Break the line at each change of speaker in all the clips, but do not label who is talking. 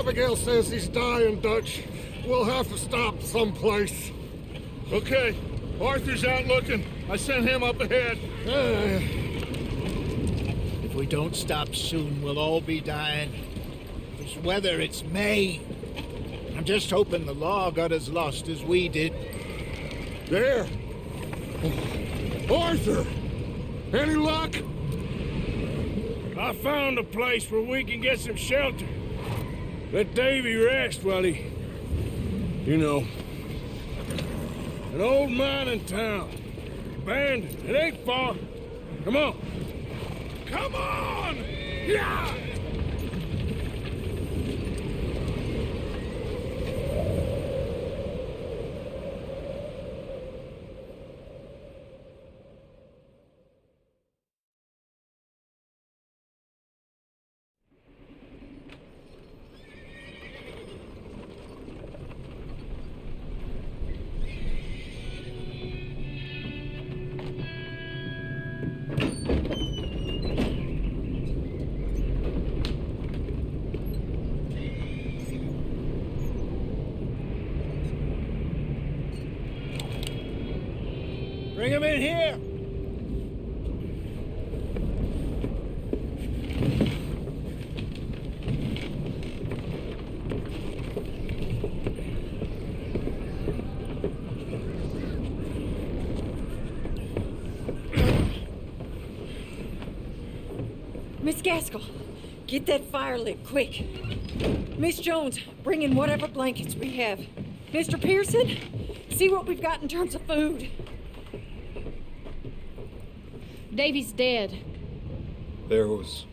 Abigail says he's dying, Dutch. We'll have to stop someplace.
Okay, Arthur's out looking. I sent him up ahead.
If we don't stop soon, we'll all be dying. This weather, it's May. I'm just hoping the law got as lost as we did.
There! Arthur! Any luck?
I found a place where we can get some shelter. Let Davy rest while he... You know. An old mining town. Abandoned. It ain't far. Come on. Come on! Yeah!
Bring him in here!
Miss Gaskell, get that fire lit, quick. Miss Jones, bring in whatever blankets we have. Mr. Pearson, see what we've got in terms of food.
Davy's dead.
There was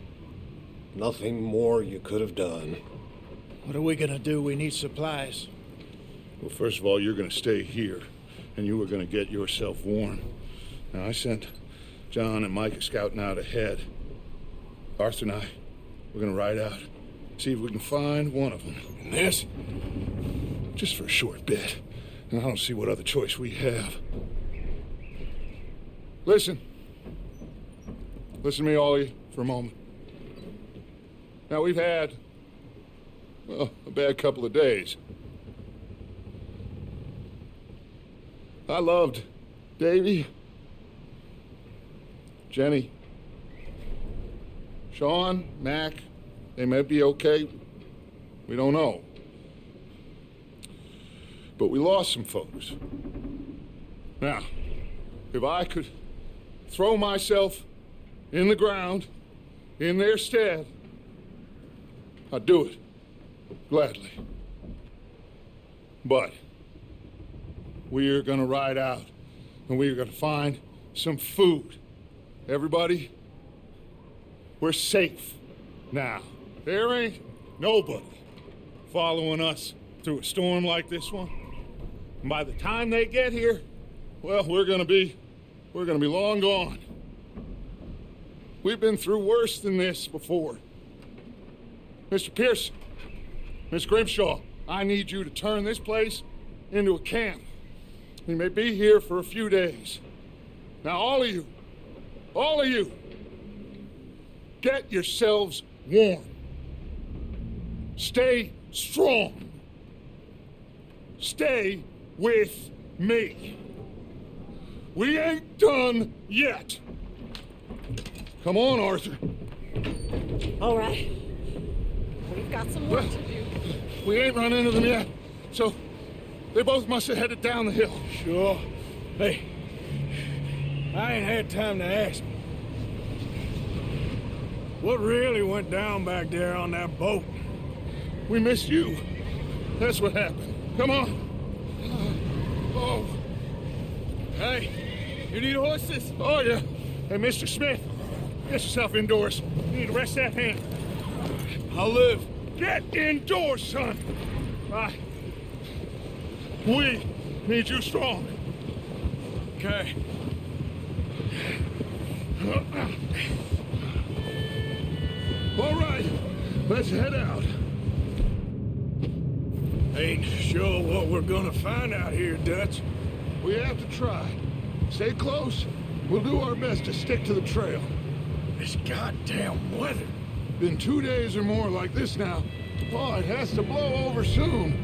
nothing more you could have done.
What are we gonna do? We need supplies.
Well, first of all, you're going to stay here, and you were going to get yourself warm. Now, I sent John and Micah scouting out ahead. Arthur and I, we're going to ride out, see if we can find one of them. And this, just for a short bit. And I don't see what other choice we have. Listen. Listen to me, all of you, for a moment. Now, we've had, well, a bad couple of days. I loved Davy, Jenny, Sean, Mac. They may be okay. We don't know. But we lost some folks. Now, if I could throw myself in the ground, in their stead, I'd do it, gladly. But we're gonna ride out, and we're gonna find some food. Everybody, we're safe now. There ain't nobody following us through a storm like this one. And by the time they get here, well, we're gonna be long gone. We've been through worse than this before. Mr. Pearson, Miss Grimshaw, I need you to turn this place into a camp. We may be here for a few days. Now, all of you, get yourselves warm. Stay strong. Stay with me. We ain't done yet. Come on, Arthur.
All right. We've got some work to do.
We ain't run into them yet, so they both must have headed down the hill.
Sure. Hey, I ain't had time to ask. What really went down back there on that boat?
We missed you. That's what happened. Come on. Oh.
Hey, you need horses?
Oh, yeah. Hey, Mr. Smith, get yourself indoors. You need to rest that hand.
I'll live.
Get indoors, son. We need you strong.
Okay.
All right, let's head out.
Ain't sure what we're gonna find out here, Dutch.
We have to try. Stay close. We'll do our best to stick to the trail.
This goddamn weather.
Been 2 days or more like this now. Oh, it has to blow over soon.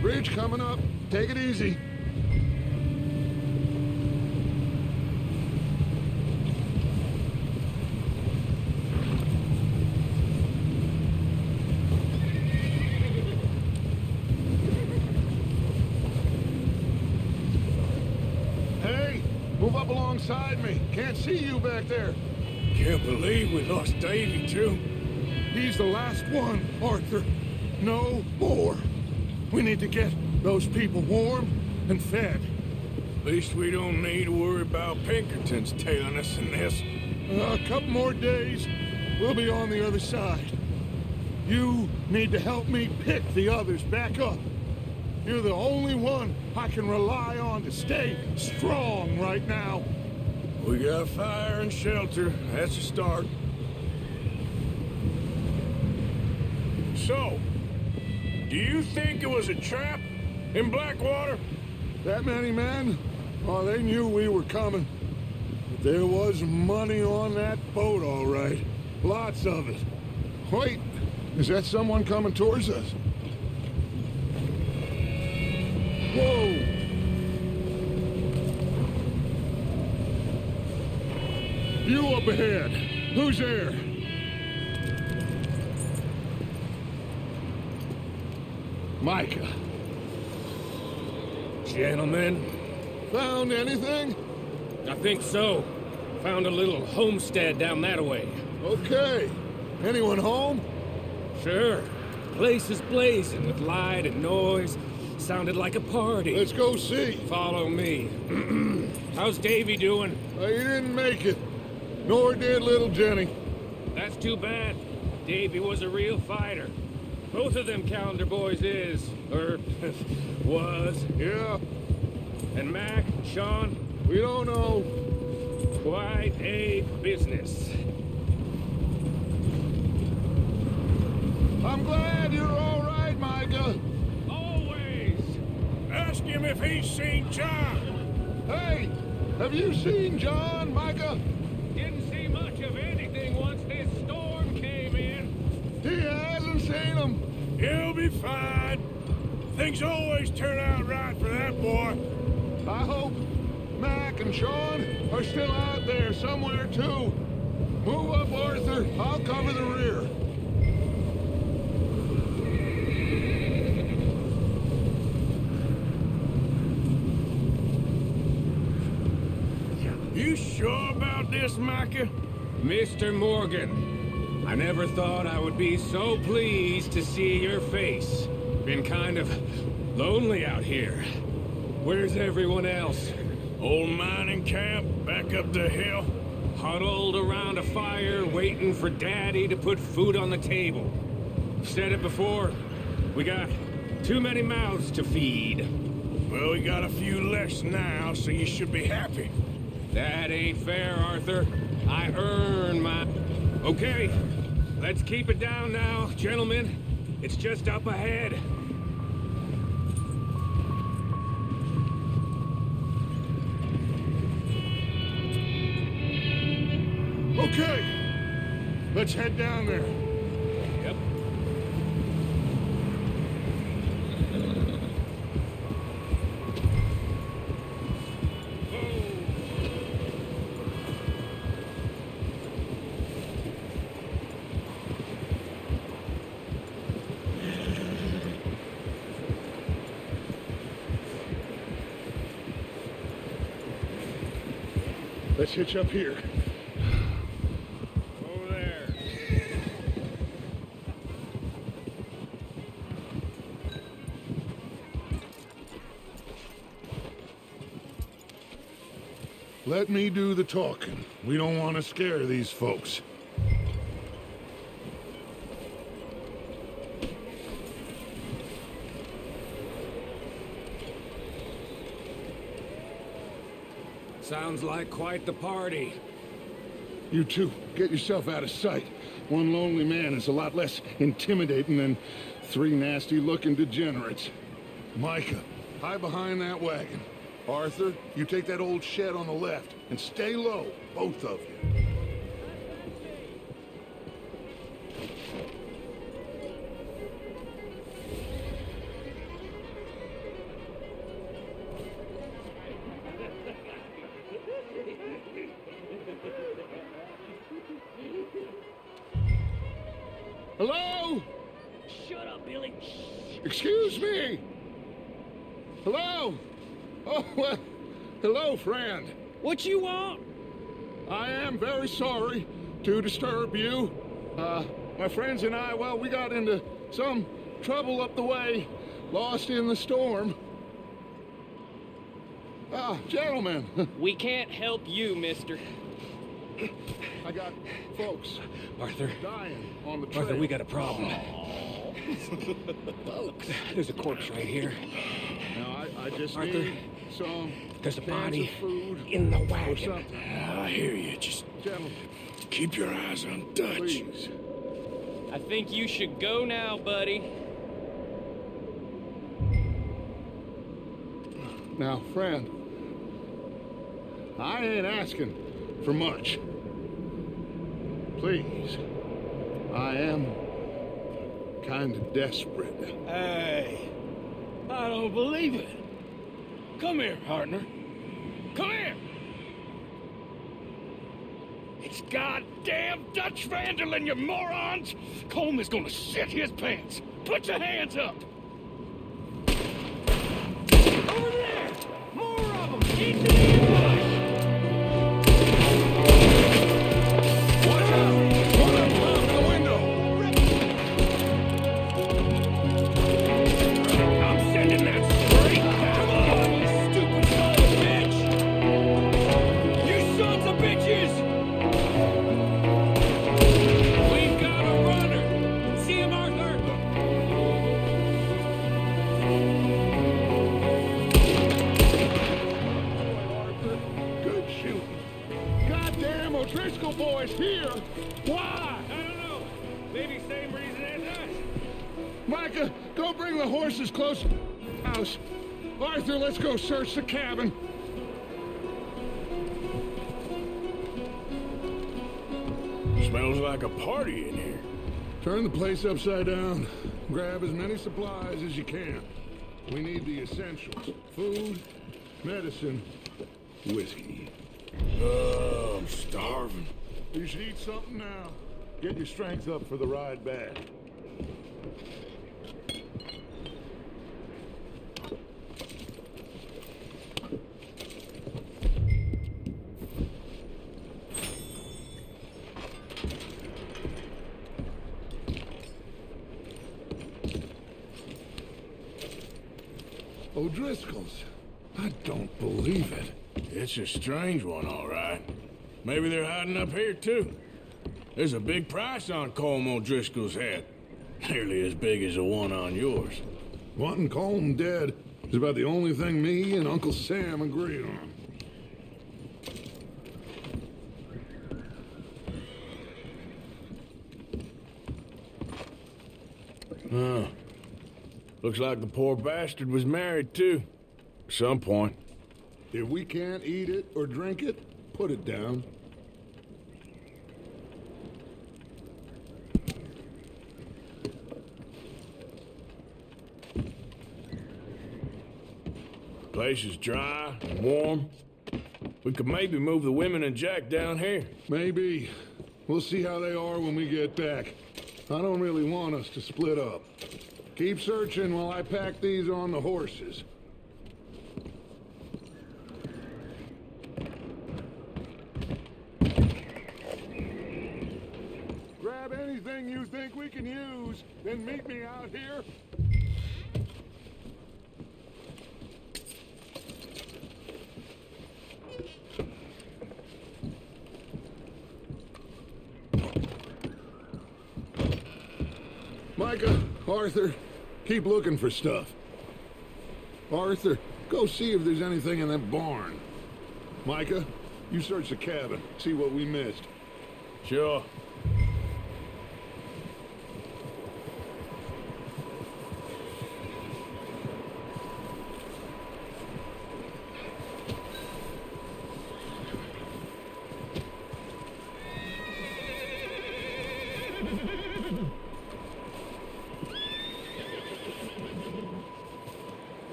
Bridge coming up. Take it easy. Hey, move up alongside me. Can't see you back there.
Can't believe we lost Davy, too.
He's the last one, Arthur. No more. We need to get those people warm and fed.
At least we don't need to worry about Pinkertons tailing us in this.
A couple more days, we'll be on the other side. You need to help me pick the others back up. You're the only one I can rely on to stay strong right now.
We got fire and shelter. That's a start. So, do you think it was a trap in Blackwater?
That many men? Oh, they knew we were coming. But there was money on that boat, all right. Lots of it. Wait, is that someone coming towards us? Whoa! You up ahead. Who's there? Micah.
Gentlemen,
Found anything?
I think so. Found a little homestead down that way.
Okay. Anyone home?
Sure. Place is blazing with light and noise. Sounded like a party.
Let's go see.
Follow me. How's Davy doing?
He didn't make it. Nor did little Jenny.
That's too bad. Davy was a real fighter. Both of them calendar boys is. Or was.
Yeah,
And Mac, Sean,
we don't know.
quite a business.
I'm glad you're all right, Micah.
Always.
Ask him if he's seen John.
Hey, have you seen John, Micah?
Didn't see much of anything once this storm came in.
He hasn't seen him.
He'll be fine. Things always turn out right for that boy.
I hope Mac and Sean are still out there somewhere, too. Move up, Arthur. I'll cover the rear.
You sure about this, Micah?
Mr. Morgan, I never thought I would be so pleased to see your face. Been kind of lonely out here. Where's everyone else?
Old mining camp back up the hill.
Huddled around a fire, waiting for Daddy to put food on the table. Said it before, we got too many mouths to feed.
Well, we got a few less now, so you should be happy.
That ain't fair, Arthur. I earn my... Okay, let's keep it down now, gentlemen. It's just up ahead.
Okay, let's head down there.
Yep.
Let's hitch up here.
Over there.
Let me do the talking. We don't want to scare these folks.
Sounds like quite the party.
You two, get yourself out of sight. One lonely man is a lot less intimidating than 3 nasty-looking degenerates. Micah, hide behind that wagon. Arthur, you take that old shed on the left, and stay low, both of you. Hello?
Shut up, Billy.
Excuse me? Hello? Oh, well, hello, friend.
What you want?
I am very sorry to disturb you. My friends and I, well, we got into some trouble up the way, lost in the storm. Gentlemen.
We can't help you, mister.
I got folks
Arthur.
dying on the trail.
Arthur, we got a problem. Folks. There's a corpse right here.
Now, I just
Arthur,
need some
there's a
cans
body
of food
in the
or
wagon.
something.
I hear you. Just
Gentlemen,
keep your eyes on Dutch.
please.
I think you should go now, buddy.
Now, friend, I ain't asking for much. Please, I am kind of desperate.
Hey, I don't believe it. Come here, partner. Come here. It's goddamn Dutch Van Der Linde, you morons! Colm is gonna shit his pants. Put your hands up. Over there! More of them! Keep the ambush!
Watch out! One of them out the window!
I'm sending that straight. Come on, you stupid son of a bitch! You sons of bitches!
We've got a runner. See him, Arthur.
Arthur, good shooting. Goddamn O'Driscoll boys here! Why?
I don't know. Maybe same reason as us.
Micah, go bring the horses close to the house. Arthur, let's go search the cabin.
Smells like a party in here.
Turn the place upside down. Grab as many supplies as you can. We need the essentials. Food, medicine, whiskey.
Oh, I'm starving.
You should eat something now. Get your strength up for the ride back. O'Driscoll's. I don't believe it.
It's a strange one, all right. Maybe they're hiding up here, too. There's a big price on Colm O'Driscoll's head. Nearly as big as the one on yours.
Wanting Colm dead is about the only thing me and Uncle Sam agree on.
Huh. Looks like the poor bastard was married, too. At some point.
If we can't eat it or drink it, put it down.
Place is dry and warm. We could maybe move the women and Jack down here.
Maybe. We'll see how they are when we get back. I don't really want us to split up. Keep searching while I pack these on the horses. Grab anything you think we can use, then meet me out here. Micah, Arthur, keep looking for stuff. Arthur, go see if there's anything in that barn. Micah, you search the cabin, see what we missed.
Sure.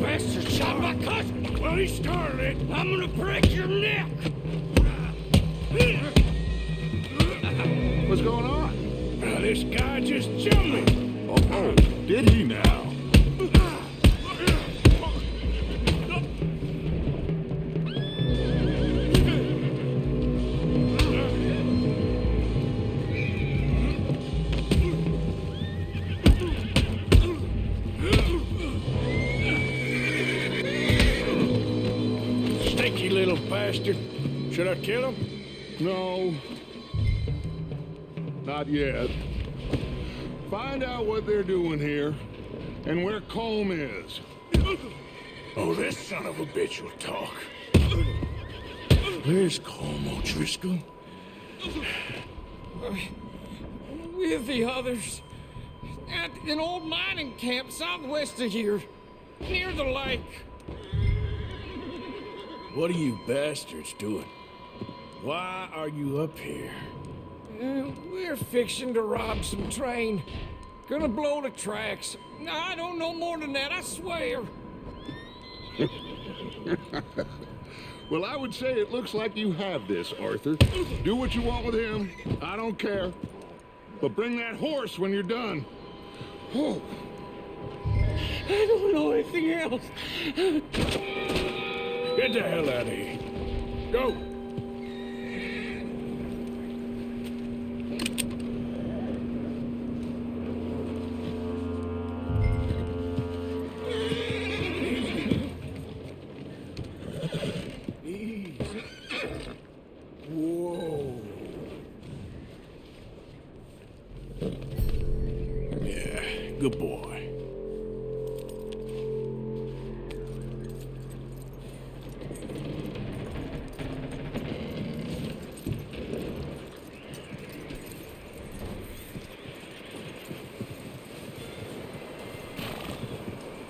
Bastard shot my cousin! Well, he started it! I'm gonna break your neck!
What's going on?
This guy just jumped me.
Oh, did he now?
Stinky little bastard. Should I kill him?
No. Not yet. Find out what they're doing here and where Colm is.
Oh, this son of a bitch will talk. Where's Colm O'Driscoll?
With the others. At an old mining camp southwest of here. Near the lake.
What are you bastards doing? Why are you up here?
We're fixing to rob some train. Gonna blow the tracks. I don't know more than that, I swear.
Well, I would say it looks like you have this, Arthur. Do what you want with him. I don't care. But bring that horse when you're done. Oh.
I don't know anything else.
Get the hell out of here. Go. Whoa. Yeah, good boy.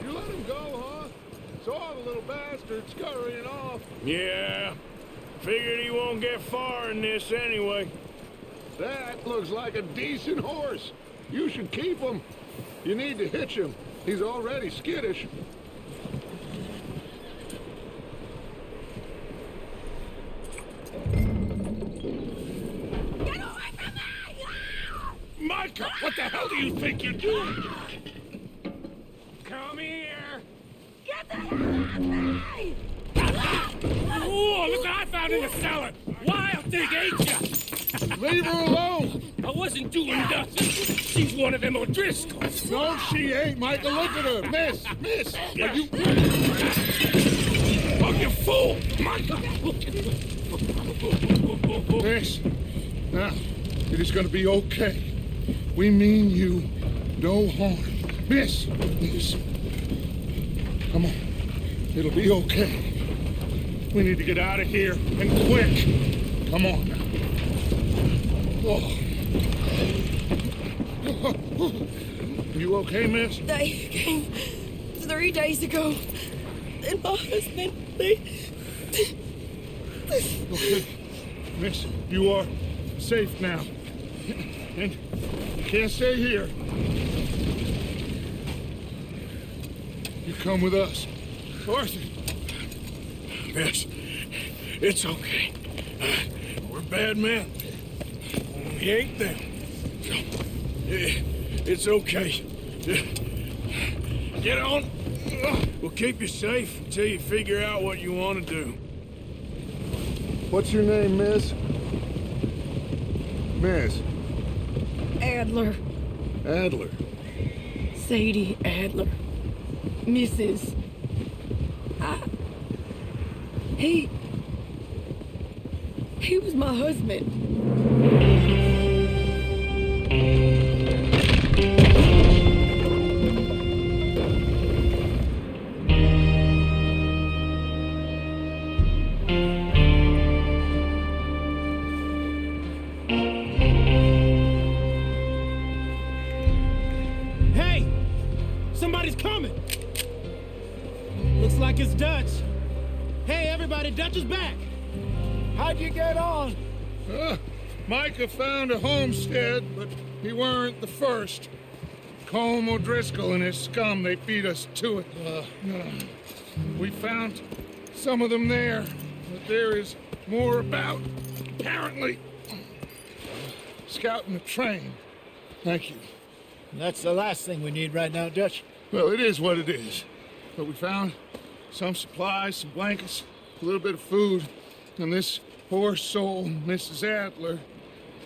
You let him go, huh? Saw the little bastard scurrying off.
Yeah, figured he won't get far in this anyway.
That looks like a decent horse. You should keep him. You need to hitch him. He's already skittish.
Get away from me! Micah, what the hell do you think you're doing? Come here! Get the hell off me! Oh, look what I found in the cellar! Wild thing, ain't ya?
Leave her alone!
I wasn't doing nothing. She's one of them O'Driscolls.
No, she ain't, Michael. Look at her. Miss! Are you...
Oh, you fool! Micah!
Miss, now, it is gonna be okay. We mean you no harm. Miss! Come on. It'll be okay. We need to get out of here, and quick. Come on now. Oh. You okay, miss?
They came 3 days ago. And my husband, they...
Okay. Miss, you are safe now. And you can't stay here. You come with us. Arthur.
Miss, it's okay. We're bad men. We ain't them. It's okay. Get on. We'll keep you safe until you figure out what you want to do.
What's your name, miss? Miss?
Adler.
Adler.
Sadie Adler. Mrs. He was my husband.
coming! Looks like it's Dutch. Hey, everybody, Dutch is back! How'd you get on?
Micah found a homestead, but he weren't the first. Colm O'Driscoll and his scum, they beat us to it. We found some of them there, but there is more about, apparently. Scouting the train. Thank you.
That's the last thing we need right now, Dutch.
Well, it is what it is. But we found some supplies, some blankets, a little bit of food, and this poor soul, Mrs. Adler,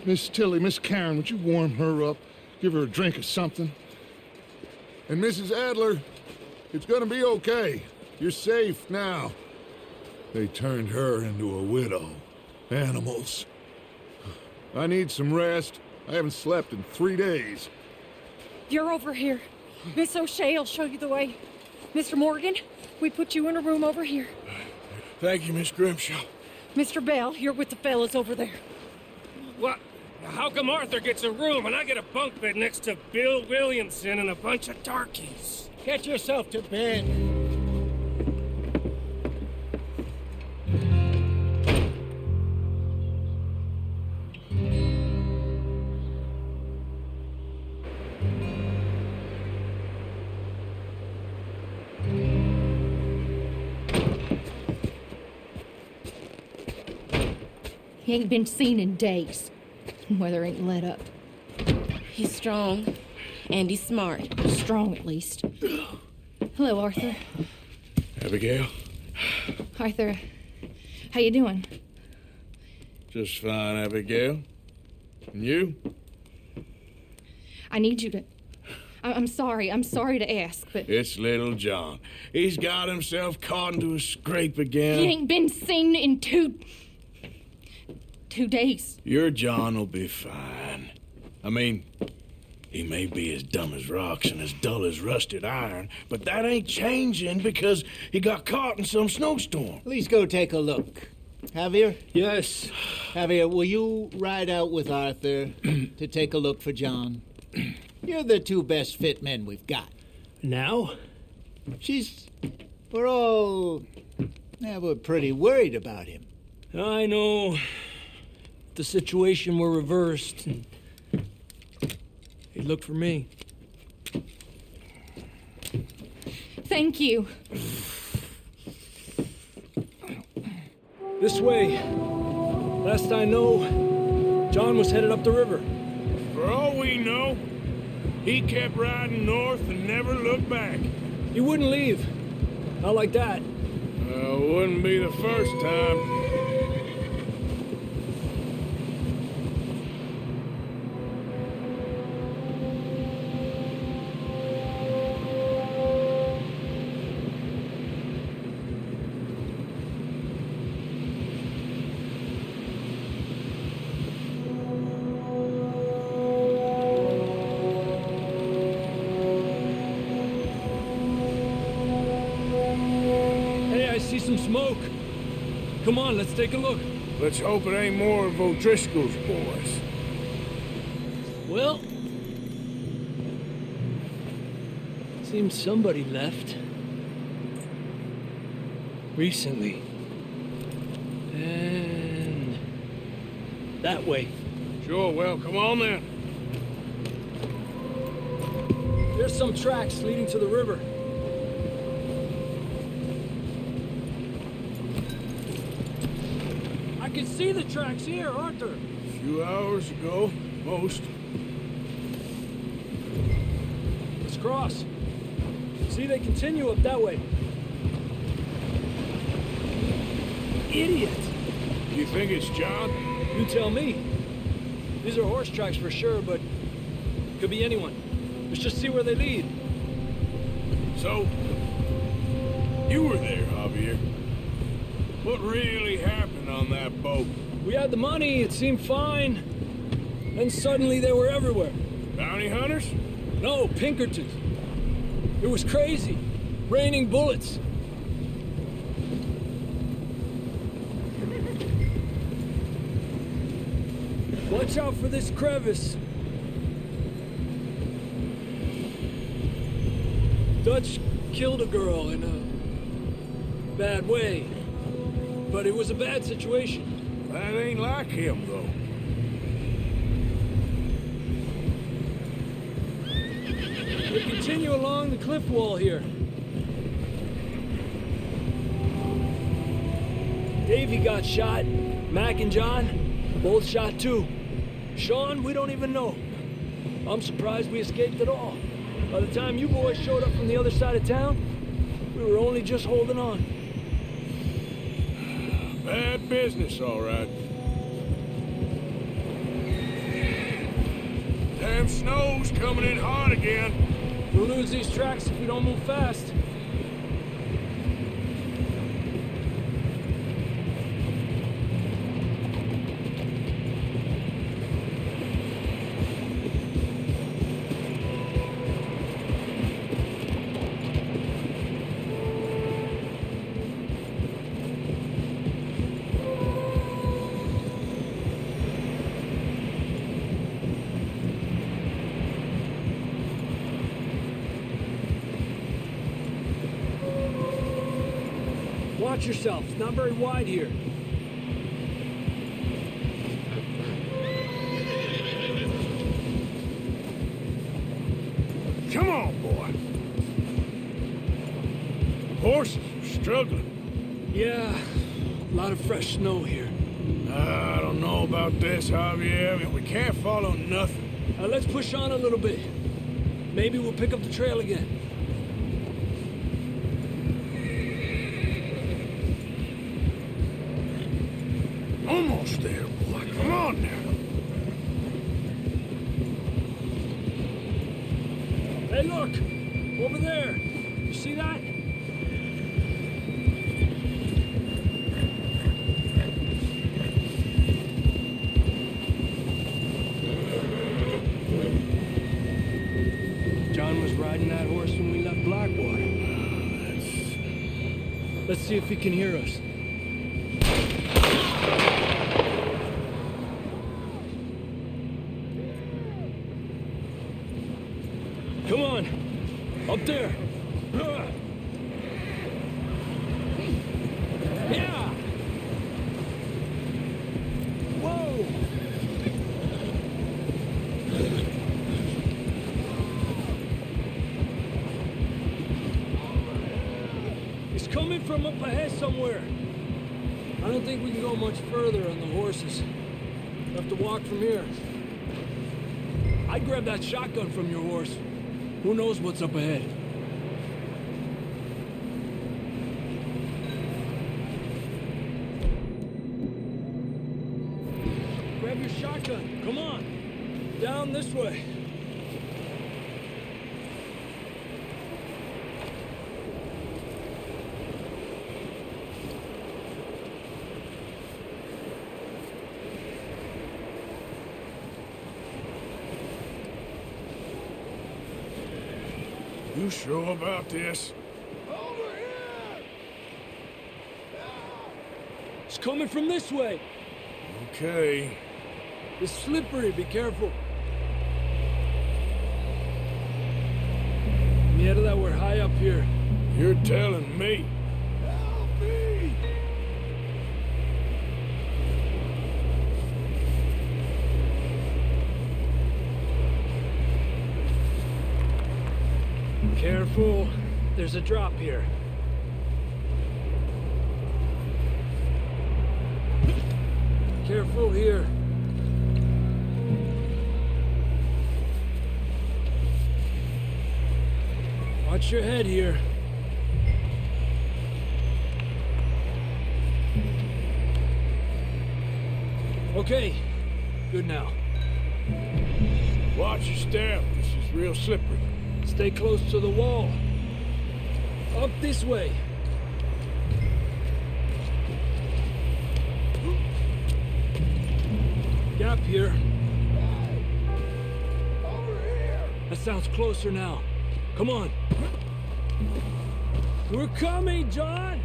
Miss Tilly, Miss Karen, would you warm her up? Give her a drink or something? And Mrs. Adler, it's gonna be okay. You're safe now. They turned her into a widow. Animals. I need some rest. I haven't slept in 3 days.
You're over here. Miss O'Shea will show you the way. Mr. Morgan, we put you in a room over here.
Thank you, Miss Grimshaw.
Mr. Bell, you're with the fellas over there.
What? How come Arthur gets a room and I get a bunk bed next to Bill Williamson and a bunch of darkies?
Get yourself to bed.
He ain't been seen in days. Weather ain't let up.
He's strong, and he's smart.
Strong, at least. Hello, Arthur.
Abigail?
Arthur, how you doing?
Just fine, Abigail. And you?
I need you to... I'm sorry to ask, but...
It's little John. He's got himself caught into a scrape again.
He ain't been seen in 2 days.
Your John will be fine. I mean, he may be as dumb as rocks and as dull as rusted iron, but that ain't changing because he got caught in some snowstorm.
Please go take a look. Javier?
Yes.
Javier, will you ride out with Arthur to take a look for John? You're the 2 best fit men we've got.
Now?
We're pretty worried about him.
I know. The situation were reversed, and he'd look for me.
Thank you.
This way. Last I know, John was headed up the river.
For all we know, he kept riding north and never looked back.
He wouldn't leave. Not like that.
Wouldn't be the first time.
Some smoke. Come on, let's take a look.
Let's hope it ain't more of O'Driscoll's boys.
Well, seems somebody left. Recently. And that way.
Sure, well, come on then.
There's some tracks leading to the river. I can see the tracks here, Arthur.
A few hours ago, most.
Let's cross. See, they continue up that way. Idiot!
You think it's John?
You tell me. These are horse tracks for sure, but could be anyone. Let's just see where they lead.
So, you were there, Javier. What really happened on that boat?
We had the money, it seemed fine. Then suddenly they were everywhere.
Bounty hunters?
No, Pinkertons. It was crazy. Raining bullets. Watch out for this crevice. Dutch killed a girl in a bad way. But it was a bad situation.
That ain't like him, though.
We continue along the cliff wall here. Davey got shot. Mac and John, both shot too. Sean, we don't even know. I'm surprised we escaped at all. By the time you boys showed up from the other side of town, we were only just holding on.
Bad business, all right. Damn snow's coming in hard again.
We'll lose these tracks if we don't move fast. Watch yourself. It's not very wide here.
Come on, boy. Horses are struggling.
Yeah, a lot of fresh snow here.
I don't know about this, Javier. I mean, we can't follow nothing.
Let's push on a little bit. Maybe we'll pick up the trail again.
Almost there, boy. Come on now.
Hey, look! Over there! You see that? John was riding that horse when we left Blackwater. Let's see if he can hear us. Come on! Up there! Yeah! Whoa! He's coming from up ahead somewhere. I don't think we can go much further on the horses. We'll have to walk from here. I'd grab that shotgun from your horse. Who knows what's up ahead? Grab your shotgun. Come on. Down this way.
You sure about this?
Over here!
It's coming from this way.
Okay.
It's slippery. Be careful. Mierda, that we're high up here.
You're telling me.
Help me!
Careful. There's a drop here. Careful here. Watch your head here. Okay. Good now.
Watch your step. This is real slippery.
Stay close to the wall. Up this way. Gap here.
Over here!
That sounds closer now. Come on. We're coming, John!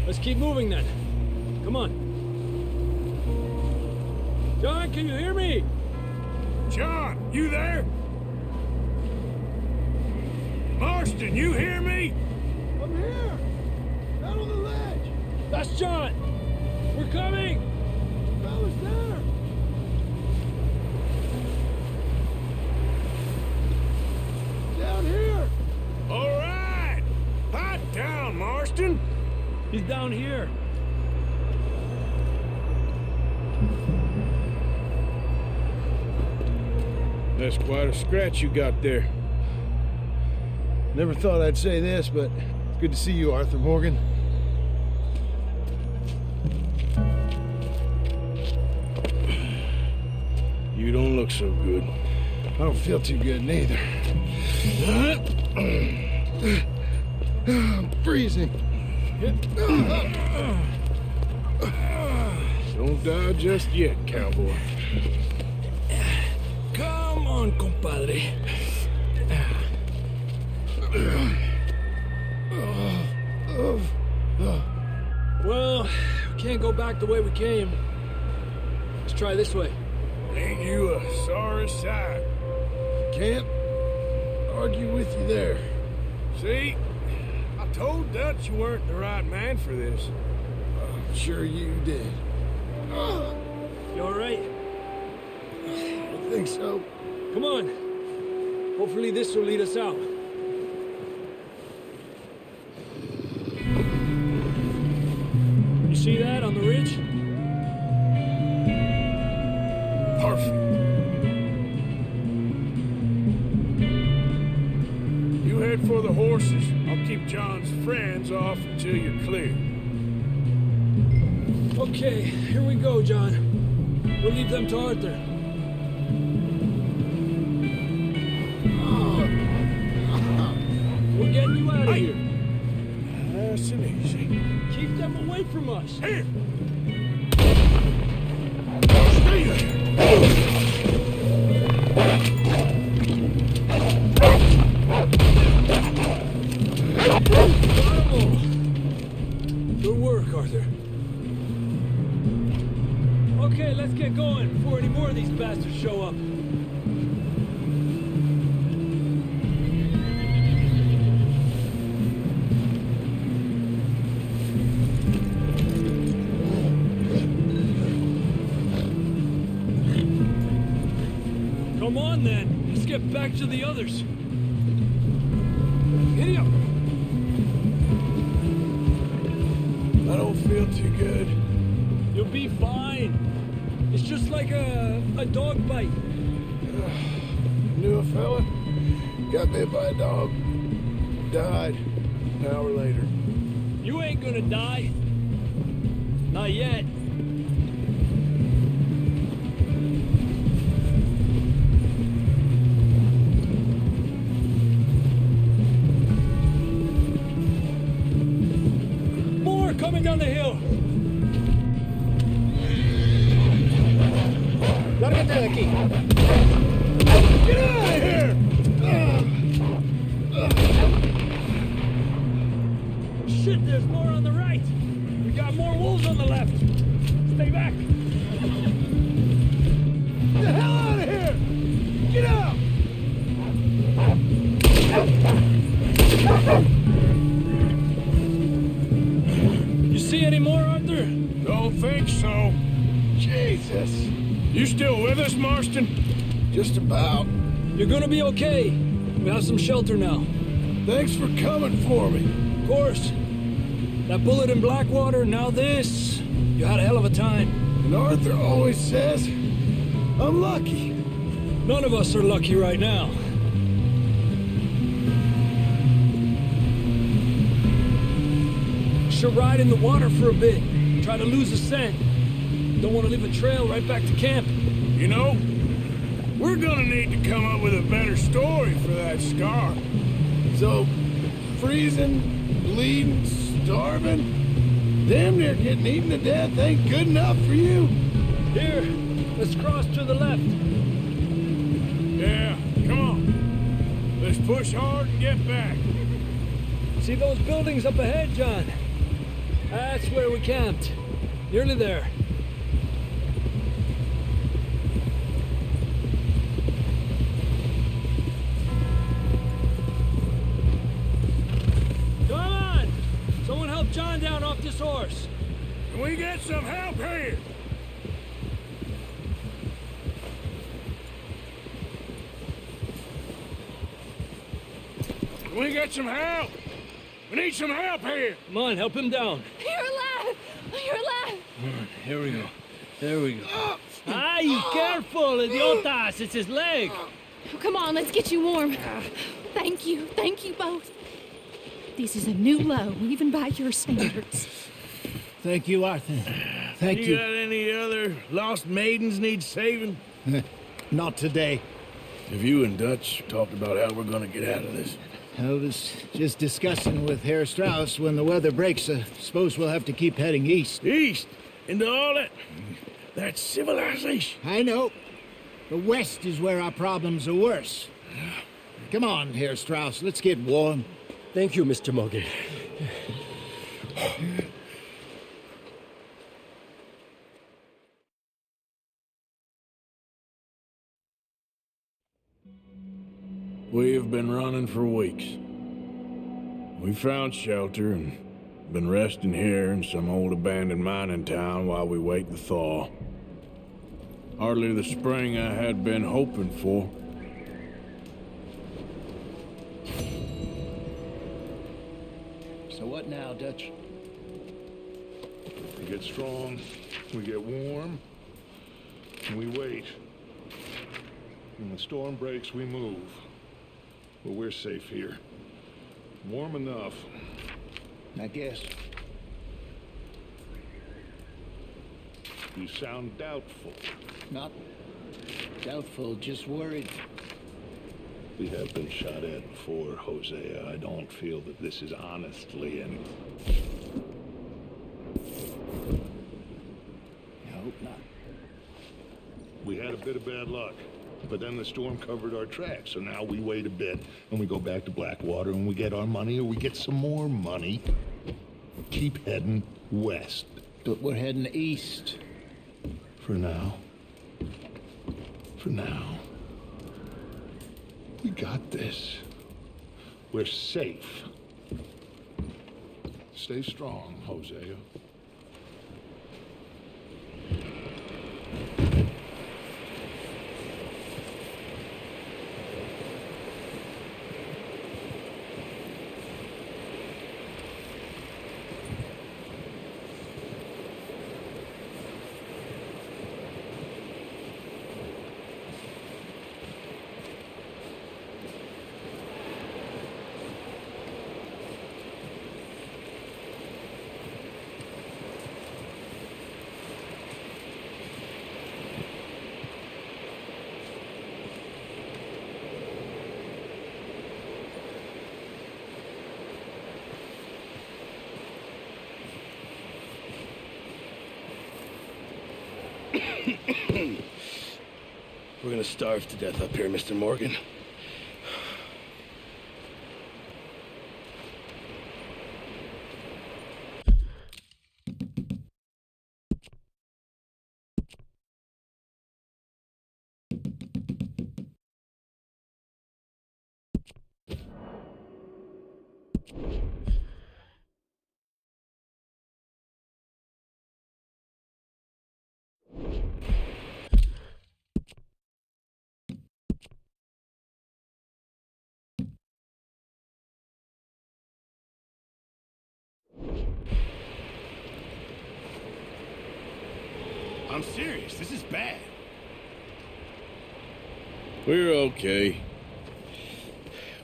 Let's keep moving then. Come on. John, can you hear me?
John, you there? Marston, you hear me?
I'm here! Out on the ledge!
That's John! We're coming!
The fella's there! Down here!
All right! Hot down, Marston!
He's down here.
That's quite a scratch you got there.
Never thought I'd say this, but it's good to see you, Arthur Morgan.
You don't look so good.
I don't feel too good neither. I'm freezing.
Don't die just yet, cowboy.
Come on, compadre. Well, we can't go back the way we came. Let's try this way.
Ain't you a sorry sight?
Can't argue with you there.
See? I told Dutch you weren't the right man for this.
I'm sure you did.
You all right?
I think so.
Come on. Hopefully this will lead us out. You see that on the ridge?
Perfect. You head for the horses. I'll keep John's friends off until you're clear.
Okay, here we go, John. We'll leave them to Arthur. We're getting you out of here.
Nice and easy.
Keep them away from us.
Here! Stay there!
Good work, Arthur. Okay, let's get going before any more of these bastards show up. Come on then, let's get back to the others. Giddy up.
I don't feel too good.
You'll be fine. It's just like a dog bite.
Knew a fella, got bit by a dog, died an hour later.
You ain't gonna die. Not yet. More coming down the hill.
Lárgate de aquí. Get out of here!
Shit, there's more on the right. We got more wolves on the left. Stay back.
Get the hell out of here! Get out!
You see any more, Arthur?
Don't think so.
Jesus!
You still with us, Marston?
Just about.
You're gonna be okay. We have some shelter now.
Thanks for coming for me.
Of course. That bullet in Blackwater, now this. You had a hell of a time.
And Arthur always says, I'm lucky.
None of us are lucky right now. Should ride in the water for a bit. Try to lose the scent. Don't want to leave a trail right back to camp.
You know, we're gonna need to come up with a better story for that scar.
So, freezing, bleeding, starving, damn near getting eaten to death ain't good enough for you.
Here, let's cross to the left.
Yeah, come on. Let's push hard and get back.
See those buildings up ahead, John? That's where we camped. Nearly there. Come on! Someone help John down off this horse.
Can we get some help here? Can we get some help? We need some help here!
Come on, help him down.
You're alive! You're alive!
Come on, here we go. There we go. Ay, careful, idiotas! It's his leg!
Oh, come on, let's get you warm. Thank you both. This is a new low, even by your standards.
Thank you, Arthur. Thank
You got any other lost maidens need saving?
Not today.
Have you and Dutch talked about how we're gonna get out of this?
I was just discussing with Herr Strauss when the weather breaks. I suppose we'll have to keep heading east.
East? Into all that civilization?
I know. The west is where our problems are worse. Come on, Herr Strauss, let's get warm.
Thank you, Mr. Morgan.
We have been running for weeks. We found shelter and been resting here in some old abandoned mining town while we wait the thaw. Hardly the spring I had been hoping for.
So what now, Dutch?
We get strong, we get warm, and we wait. When the storm breaks, we move. But we're safe here. Warm enough.
I guess.
You sound doubtful.
Not doubtful, just worried.
We have been shot at before, Hosea. I don't feel that this is honestly any...
I hope not.
We had a bit of bad luck, but then the storm covered our tracks, so now we wait a bit, and we go back to Blackwater, and we get our money, or we get some more money. Keep heading west.
But we're heading east.
For now. For now. We got this. We're safe. Stay strong, Hosea.
We're gonna starve to death up here, Mr. Morgan. I'm serious, this is bad. We're okay.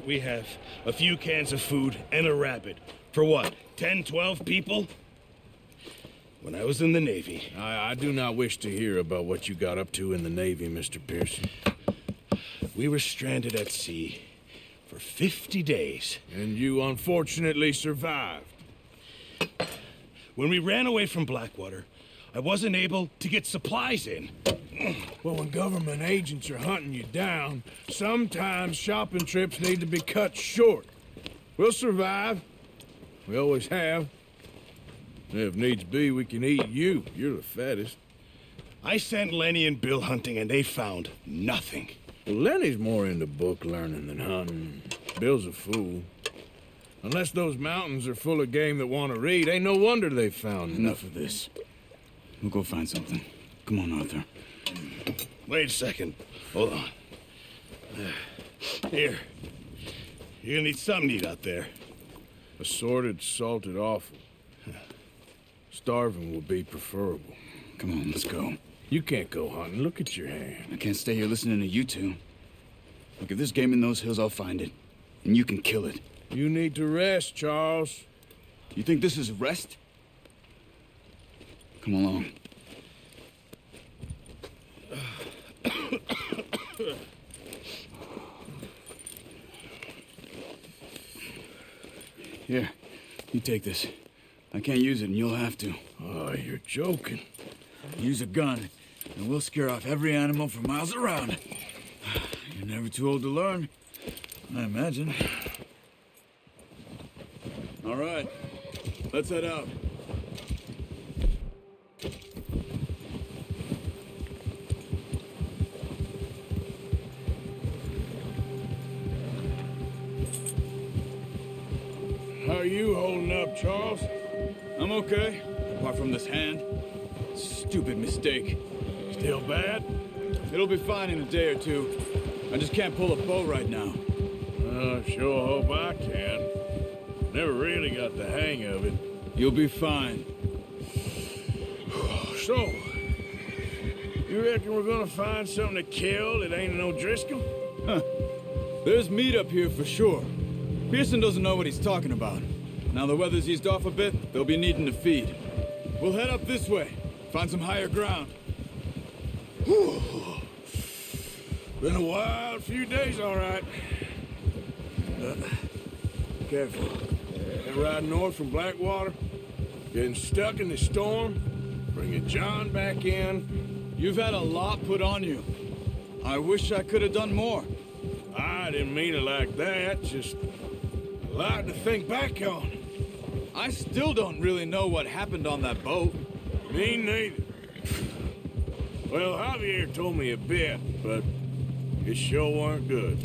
We have a few cans of food and a rabbit. For what, 10, 12 people? When I was in the Navy... I do not wish to hear about what you got up to in the Navy, Mr. Pearson. We were stranded at sea for 50 days. And you unfortunately survived. When we ran away from Blackwater, I wasn't able to get supplies in. Well, when government agents are hunting you down, sometimes shopping trips need to be cut short. We'll survive. We always have. If needs be, we can eat you. You're the fattest.
I sent Lenny and Bill hunting, and they found nothing.
Well, Lenny's more into book learning than hunting. Bill's a fool. Unless those mountains are full of game that want to read, ain't no wonder they found
Enough of this. We'll go find something. Come on, Arthur.
Wait a second. Hold on. Here. You're gonna need something to eat out there.
Assorted, salted offal. Starving would be preferable.
Come on, let's go.
You can't go hunting. Look at your hand.
I can't stay here listening to you two. Look, if there's game in those hills, I'll find it. And you can kill it.
You need to rest, Charles.
You think this is rest? Come along. Here, you take this. I can't use it, and you'll have to.
Oh, you're joking.
Use a gun, and we'll scare off every animal for miles around. You're never too old to learn, I imagine. All right, let's head out.
How are you holding up, Charles?
I'm okay, apart from this hand. Stupid mistake.
Still bad?
It'll be fine in a day or two. I just can't pull a bow right now.
Sure hope I can. Never really got the hang of it.
You'll be fine.
So, you reckon we're gonna find something to kill that ain't no Driscoll?
Huh. There's meat up here for sure. Pearson doesn't know what he's talking about. Now the weather's eased off a bit, they'll be needing to feed. We'll head up this way, find some higher ground.
Whew. Been a wild few days, all right. Careful. They're riding north from Blackwater, getting stuck in the storm, bringing John back in.
You've had a lot put on you. I wish I could have done more.
I didn't mean it like that, just a lot to think back on.
I still don't really know what happened on that boat.
Me neither. Well, Javier told me a bit, but it sure weren't good.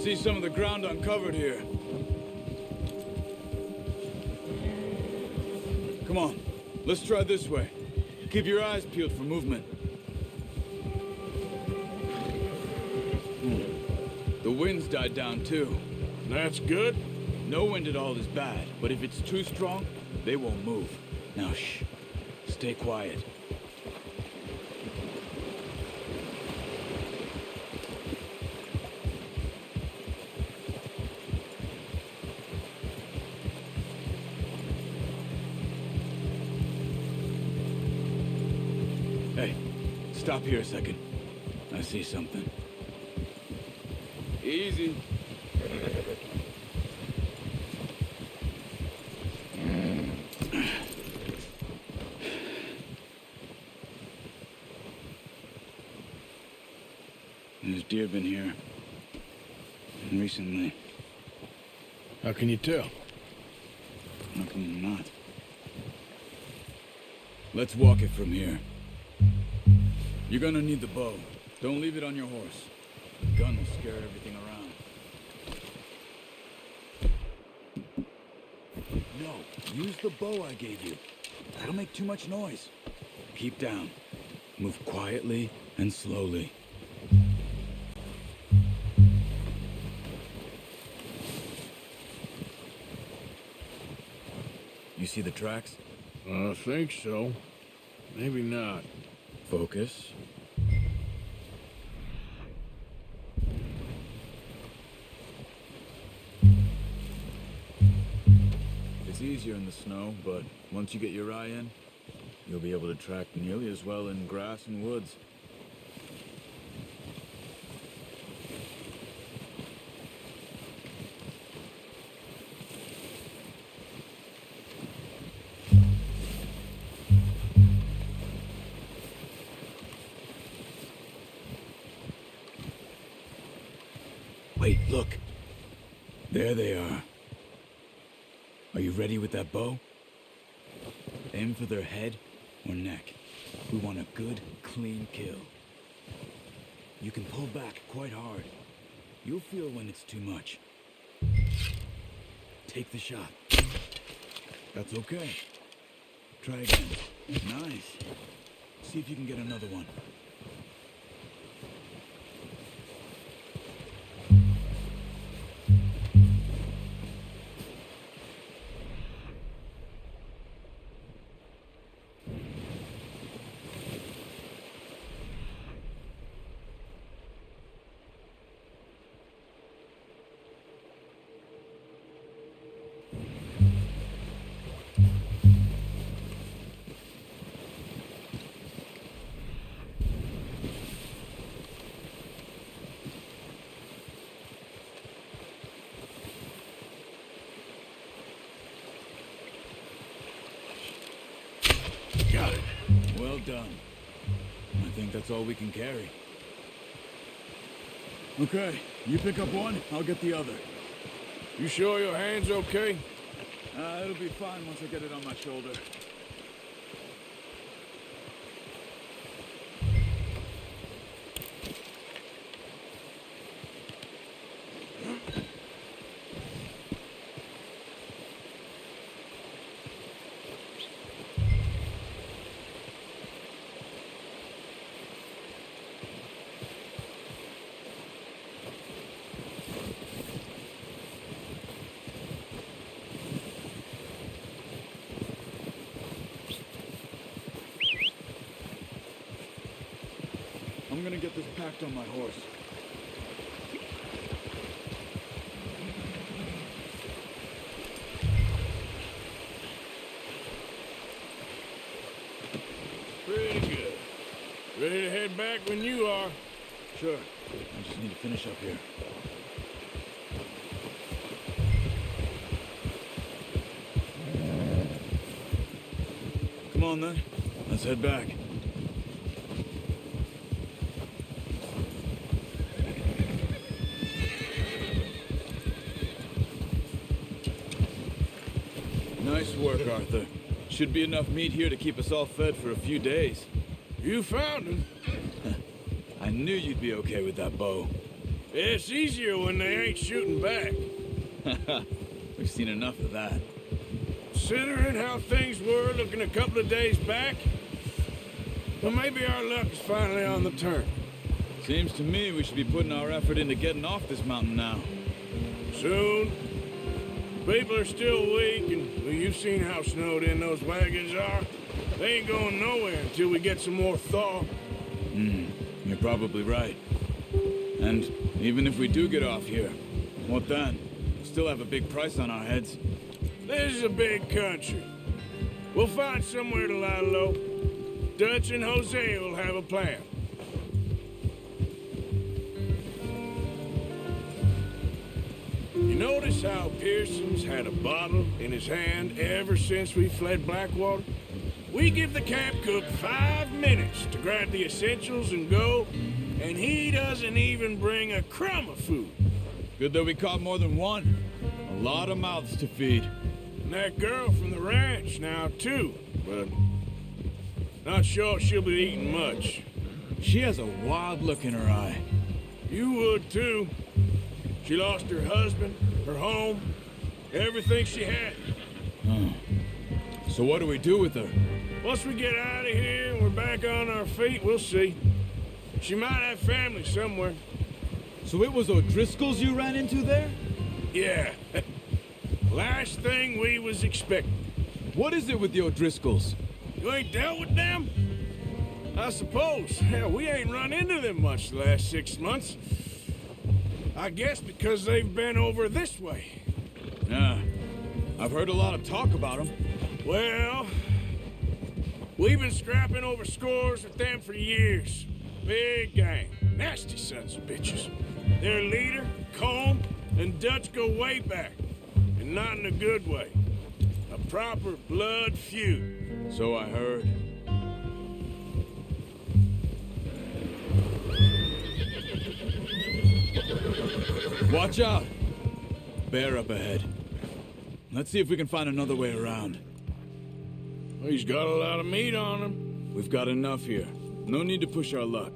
See some of the ground uncovered here. Come on, let's try this way. Keep your eyes peeled for movement. The wind's died down too.
That's good.
No wind at all is bad, but if it's too strong, they won't move. Now shh, stay quiet. Hey, stop here a second. I see something. Easy. There's deer been here. And recently.
How can you tell?
How can you not? Let's walk it from here. You're gonna need the bow. Don't leave it on your horse. The gun will scare everything around. No, use the bow I gave you. That'll make too much noise. Keep down. Move quietly and slowly. You see the tracks?
I think so. Maybe not.
Focus. It's easier in the snow, but once you get your eye in, you'll be able to track nearly as well in grass and woods. Wait, look. There they are. Are you ready with that bow? Aim for their head or neck. We want a good, clean kill. You can pull back quite hard. You'll feel when it's too much. Take the shot. That's okay. Try again. Nice. See if you can get another one. Got it. Well done. I think that's all we can carry. Okay, you pick up one, I'll get the other.
You sure your hand's okay?
It'll be fine once I get it on my shoulder. I'm gonna get this packed on my horse.
Pretty good. Ready to head back when you are.
Sure. I just need to finish up here. Come on then. Let's head back. Nice work, Arthur. Should be enough meat here to keep us all fed for a few days.
You found him.
I knew you'd be okay with that bow.
It's easier when they ain't shooting back.
We've seen enough of that.
Considering how things were looking a couple of days back, well, maybe our luck is finally on the turn.
Seems to me we should be putting our effort into getting off this mountain now.
Soon. People are still weak, and well, you've seen how snowed in those wagons are. They ain't going nowhere until we get some more thaw.
You're probably right. And even if we do get off here, what then? We'll still have a big price on our heads.
This is a big country. We'll find somewhere to lie low. Dutch and Jose will have a plan. You notice how Pearson's had a bottle in his hand ever since we fled Blackwater? We give the camp cook 5 minutes to grab the essentials and go, and he doesn't even bring a crumb of food.
Good that we caught more than one. A lot of mouths to feed.
And that girl from the ranch now, too, but not sure she'll be eating much.
She has a wild look in her eye.
You would, too. She lost her husband, her home, everything she had.
Oh. So what do we do with her?
Once we get out of here and we're back on our feet, we'll see. She might have family somewhere.
So it was O'Driscoll's you ran into there?
Yeah. Last thing we was expecting.
What is it with the O'Driscolls?
You ain't dealt with them? I suppose. Hell, we ain't run into them much the last 6 months. I guess because they've been over this way.
Yeah. I've heard a lot of talk about them.
Well, we've been scrapping over scores with them for years. Big gang. Nasty sons of bitches. Their leader, Combe, and Dutch go way back. And not in a good way. A proper blood feud.
So I heard. Watch out! Bear up ahead. Let's see if we can find another way around.
Well, he's got a lot of meat on him.
We've got enough here. No need to push our luck.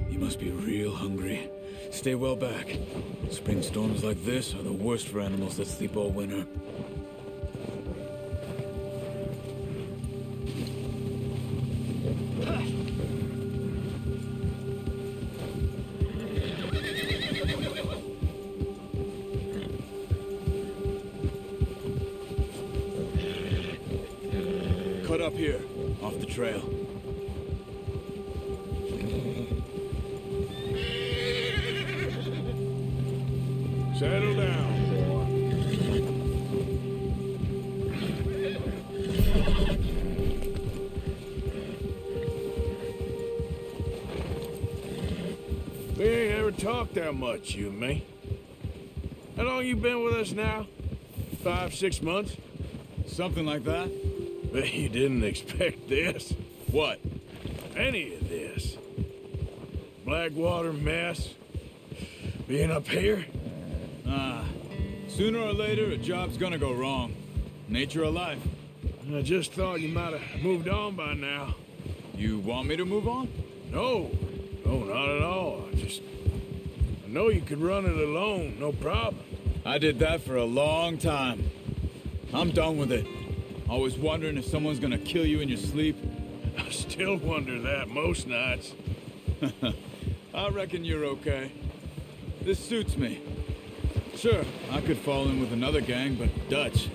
He must be real hungry. Stay well back. Spring storms like this are the worst for animals that sleep all winter. Cut up here, off the trail.
Settle down, boy. We ain't ever talked that much, you and me. How long you been with us now? 5, 6 months?
Something like that.
But you didn't expect this.
What?
Any of this. Blackwater mess. Being up here?
Sooner or later, a job's gonna go wrong. Nature of life.
I just thought you might have moved on by now.
You want me to move on?
No. No, not at all. I know you could run it alone, no problem.
I did that for a long time. I'm done with it. Always wondering if someone's gonna kill you in your sleep.
I still wonder that most nights.
I reckon you're okay. This suits me. Sure, I could fall in with another gang, but Dutch...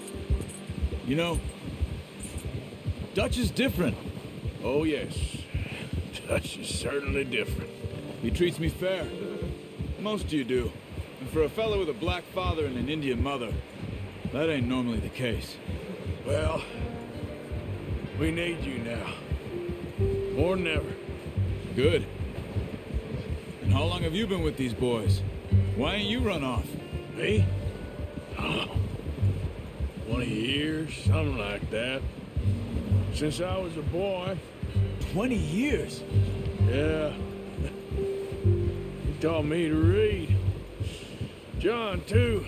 You know, Dutch is different.
Oh, yes. Dutch is certainly different.
He treats me fair. Most of you do. And for a fellow with a black father and an Indian mother, that ain't normally the case.
Well, we need you now. More than ever.
Good. And how long have you been with these boys? Why ain't you run off?
Me? Oh, 20 years, something like that. Since I was a boy.
20 years?
Yeah. He taught me to read. John, too.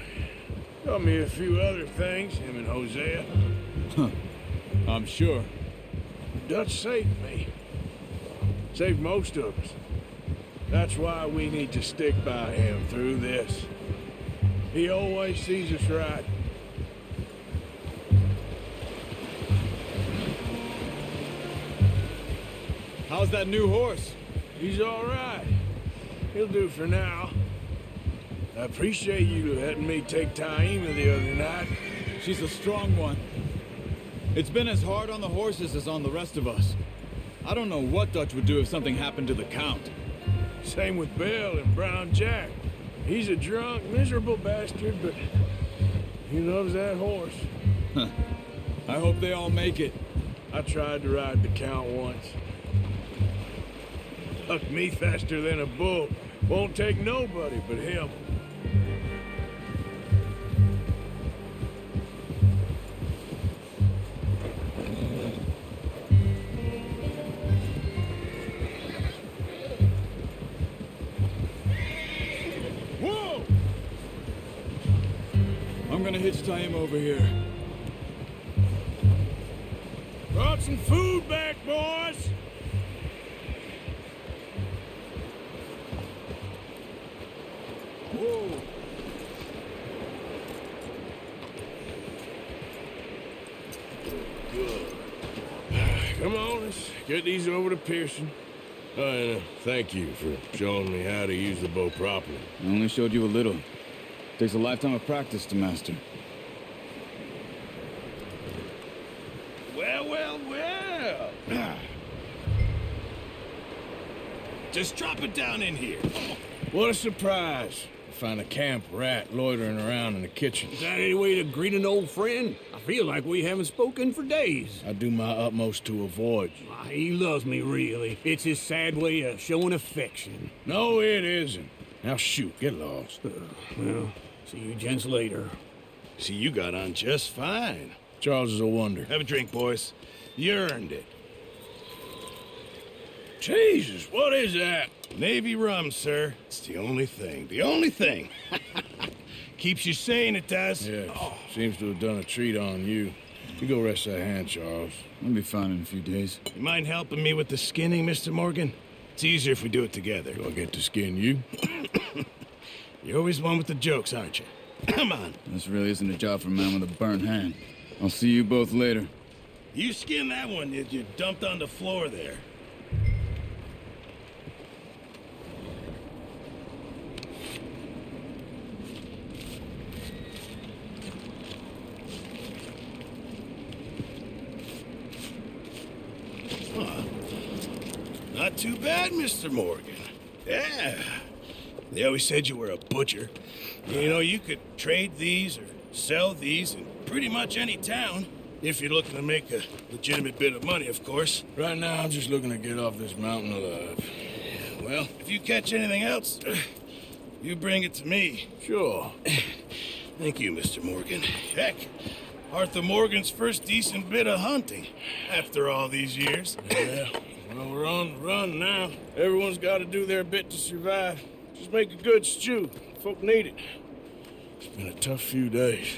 Taught me a few other things, him and Hosea.
Huh. I'm sure.
Dutch saved me. Saved most of us. That's why we need to stick by him through this. He always sees us right.
How's that new horse?
He's all right. He'll do for now. I appreciate you letting me take Taima the other night.
She's a strong one. It's been as hard on the horses as on the rest of us. I don't know what Dutch would do if something happened to the Count.
Same with Bill and Brown Jack. He's a drunk, miserable bastard, but he loves that horse.
I hope they all make it.
I tried to ride the Count once. Hucked me faster than a bull. Won't take nobody but him.
Whoa! I'm gonna hitch Taima over here.
Brought some food back, boys!
Whoa!
Good. Come on, let's get these over to Pearson. And thank you for showing me how to use the bow properly.
I only showed you a little. Takes a lifetime of practice to master.
Just drop it down in here.
What a surprise. Find a camp rat loitering around in the kitchen.
Is that any way to greet an old friend? I feel like we haven't spoken for days.
I do my utmost to avoid you.
He loves me, really. It's his sad way of showing affection.
No, it isn't. Now shoot, get lost.
Well, see you gents later.
See, you got on just fine.
Charles is a wonder.
Have a drink, boys. You earned it.
Jesus, what is that?
Navy rum, sir. It's the only thing. The only thing. Keeps you sane, it does.
Yes. Seems to have done a treat on you. You go rest that hand, Charles.
I'll be fine in a few days.
You mind helping me with the skinning, Mr. Morgan? It's easier if we do it together.
Do I get to skin you?
You're always one with the jokes, aren't you? Come on.
This really isn't a job for a man with a burnt hand. I'll see you both later.
You skin that one that you dumped on the floor there. Not too bad, Mr. Morgan. Yeah. They always said you were a butcher. You know, you could trade these or sell these in pretty much any town. If you're looking to make a legitimate bit of money, of course.
Right now, I'm just looking to get off this mountain alive.
Well, if you catch anything else, you bring it to me.
Sure.
Thank you, Mr. Morgan. Heck, Arthur Morgan's first decent bit of hunting after all these years.
Yeah. Well, we're on the run now. Everyone's got to do their bit to survive. Just make a good stew. Folk need it. It's been a tough few days.